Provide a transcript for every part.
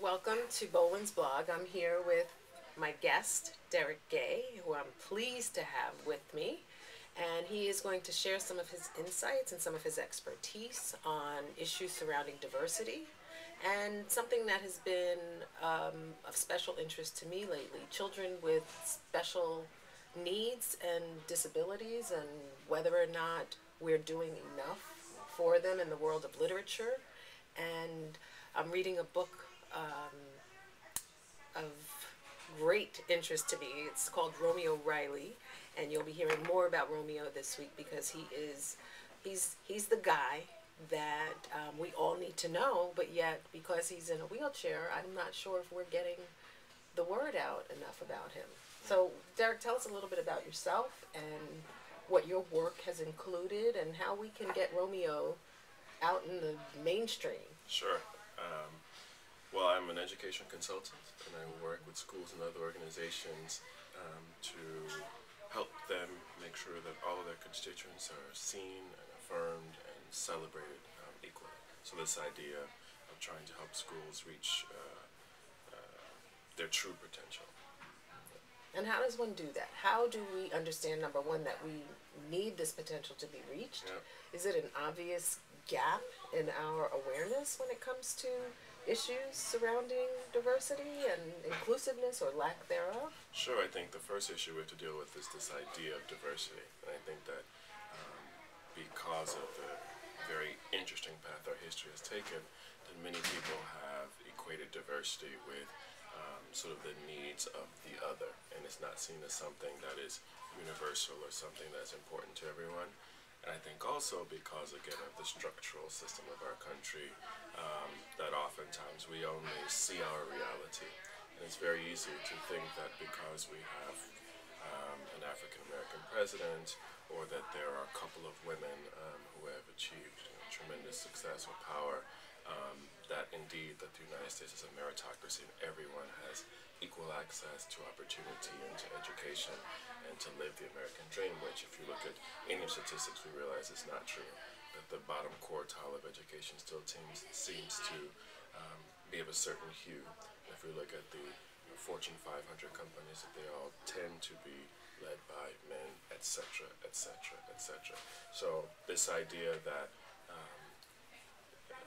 Welcome to Bowllan's blog. I'm here with my guest, Derrick, who I'm pleased to have with me. And he is going to share some of his insights and some of his expertise on issues surrounding diversity and something that has been of special interest to me lately, children with special needs and disabilities, and whether or not we're doing enough for them in the world of literature. And I'm reading a book of great interest to me. It's called Romeo Riley, and you'll be hearing more about Romeo this week because he's the guy that we all need to know, but yet because he's in a wheelchair, I'm not sure if we're getting the word out enough about him. So, Derrick, tell us a little bit about yourself and what your work has included and how we can get Romeo out in the mainstream. Sure. Well, I'm an education consultant, and I work with schools and other organizations to help them make sure that all of their constituents are seen and affirmed and celebrated equally. So this idea of trying to help schools reach their true potential. And how does one do that? How do we understand, number one, that we need this potential to be reached? Yep. Is it an obvious gap in our awareness when it comes to issues surrounding diversity and inclusiveness or lack thereof? Sure, I think the first issue we have to deal with is this idea of diversity. And I think that because of the very interesting path our history has taken, that many people have equated diversity with sort of the needs of the other, and it's not seen as something that is universal or something that's important to everyone. And I think also because, again, of the structural system of our country, that oftentimes we only see our reality. And it's very easy to think that because we have an African-American president, or that there are a couple of women who have achieved tremendous success or power, that indeed that the United States is a meritocracy and everyone has equal access to opportunity and to education and to live the American dream, which if you look at any statistics we realize is not true. That the bottom quartile of education still seems to be of a certain hue. If we look at the Fortune 500 companies, that they all tend to be led by men, etc., etc., etc. So this idea that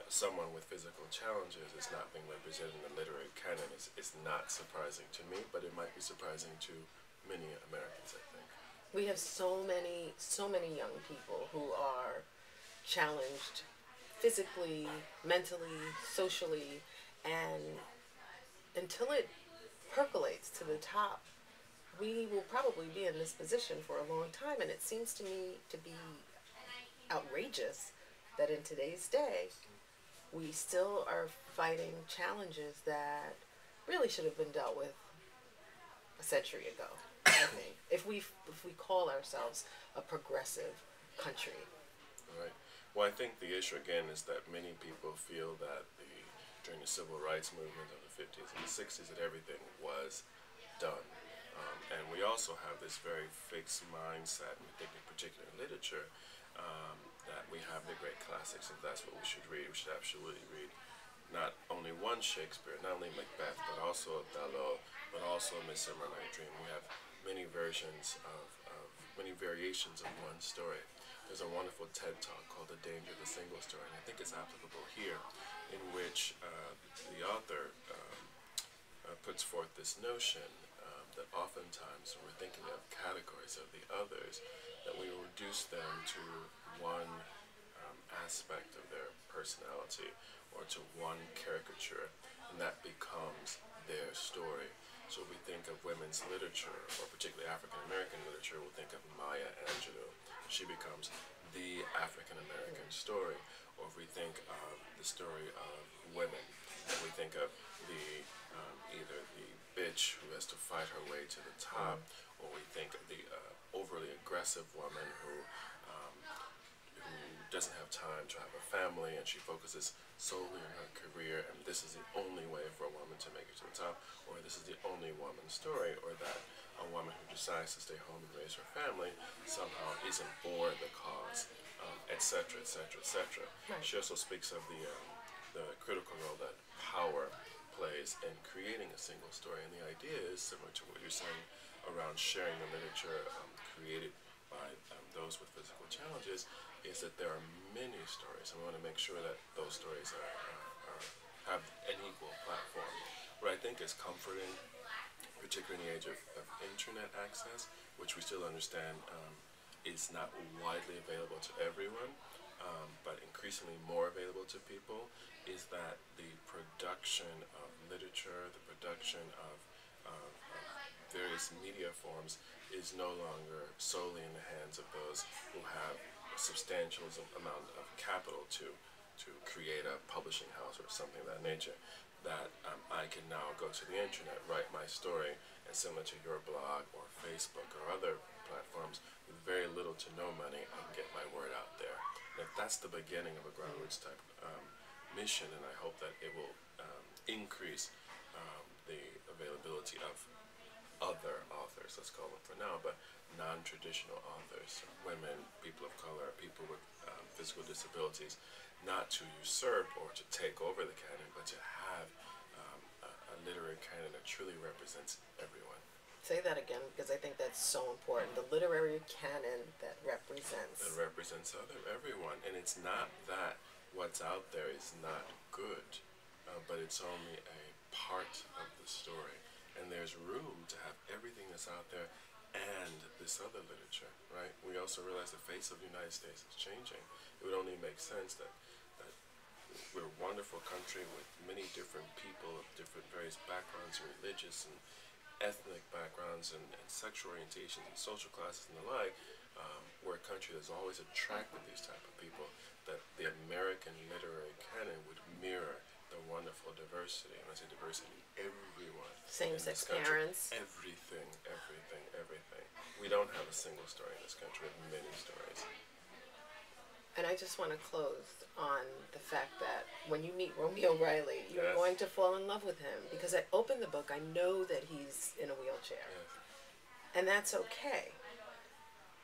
someone with physical challenges is not being represented in the literary canon is not surprising to me, but it might be surprising to many Americans, I think. We have so many young people who are challenged physically, mentally, socially, and until it percolates to the top, we will probably be in this position for a long time. And it seems to me to be outrageous that in today's day, we still are fighting challenges that really should have been dealt with a century ago, I think, if we call ourselves a progressive country. Right. Well, I think the issue again is that many people feel that during the civil rights movement of the 50s and the 60s that everything was done. And we also have this very fixed mindset, and I think in particular in literature, that we have the great classics, and that's what we should read. We should absolutely read not only one Shakespeare, not only Macbeth, but also Othello, but also Midsummer Night's Dream. We have many versions many variations of one story. There's a wonderful TED Talk called The Danger of the Single Story, and I think it's applicable here, in which the author puts forth this notion that oftentimes when we're thinking of categories of the others, that we reduce them to one aspect of their personality or to one caricature, and that becomes their story. So if we think of women's literature, or particularly African American literature, we'll think of Maya Angelou. She becomes the African American story. Or if we think of the story of women, if we think of either the bitch who has to fight her way to the top, or we think of the overly aggressive woman who doesn't have time to have a family, and she focuses solely on her career, and this is the only way for a woman to make it to the top, or this is the only woman's story, or that a woman who decides to stay home and raise her family somehow isn't for the cause, etc., etc., etc. Right. She also speaks of the critical role that power plays in creating a single story. And the idea is similar to what you're saying around sharing the literature created by those with physical challenges, is that there are many stories. And we want to make sure that those stories have an equal platform. What I think is comforting, particularly in the age of internet access, which we still understand is not widely available to everyone, but increasingly more available to people, is that the production of literature, the production of various media forms is no longer solely in the hands of those who have a substantial amount of capital to create a publishing house or something of that nature. That I can now go to the internet, write my story, and similar to your blog or Facebook or other platforms, with very little to no money, I can get my word out there. And if that's the beginning of a groundworks type mission, and I hope that it will increase the availability of other authors, let's call them for now, but non-traditional authors, women, people of color, people with physical disabilities, not to usurp or to take over the canon, but to have a literary canon that truly represents everyone. Say that again, because I think that's so important. The literary canon that represents. That represents everyone. And it's not that what's out there is not good, but it's only a part of the story. And there's room to have everything that's out there and this other literature, right? We also realize the face of the United States is changing. It would only make sense that we're a wonderful country with many different people of different various backgrounds, religious and ethnic backgrounds, and sexual orientations and social classes and the like. We're a country that's always attracted these type of people, that the American literary canon would mirror the wonderful diversity. And I say diversity, everyone. Same-sex parents. Everything. We don't have a single story in this country. We have many stories. And I just want to close on the fact that when you meet Romeo Riley, you're Yes. going to fall in love with him. Because I open the book, I know that he's in a wheelchair. Yes. And that's okay.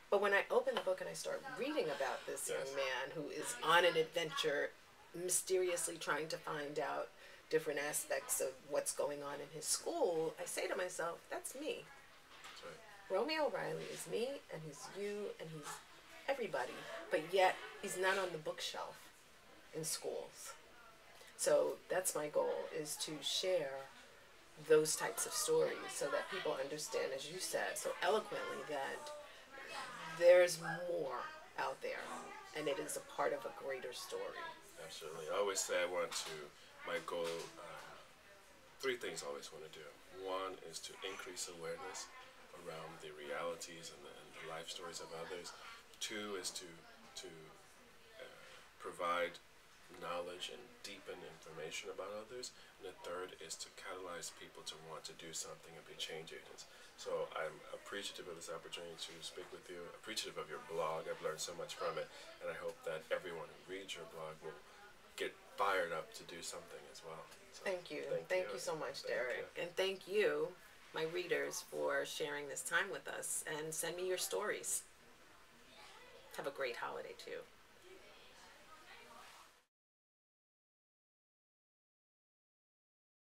But when I open the book and I start reading about this Yes. young man who is on an adventure, mysteriously trying to find out different aspects of what's going on in his school, I say to myself, that's me. That's right. Romeo Riley is me, and he's you, and he's everybody, but yet he's not on the bookshelf in schools. So that's my goal, is to share those types of stories so that people understand, as you said so eloquently, that there's more out there, and it is a part of a greater story. Absolutely. I always say my goal, three things I always want to do. One is to increase awareness around the realities and the life stories of others. Two is to provide knowledge and deepen information about others. And the third is to catalyze people to want to do something and be change agents. So I'm appreciative of this opportunity to speak with you, appreciative of your blog. I've learned so much from it, and I hope that everyone who reads your blog will get fired up to do something as well. So, Thank you. Thank you so much, Derrick. You. And thank you, my readers, for sharing this time with us. And send me your stories. Have a great holiday, too.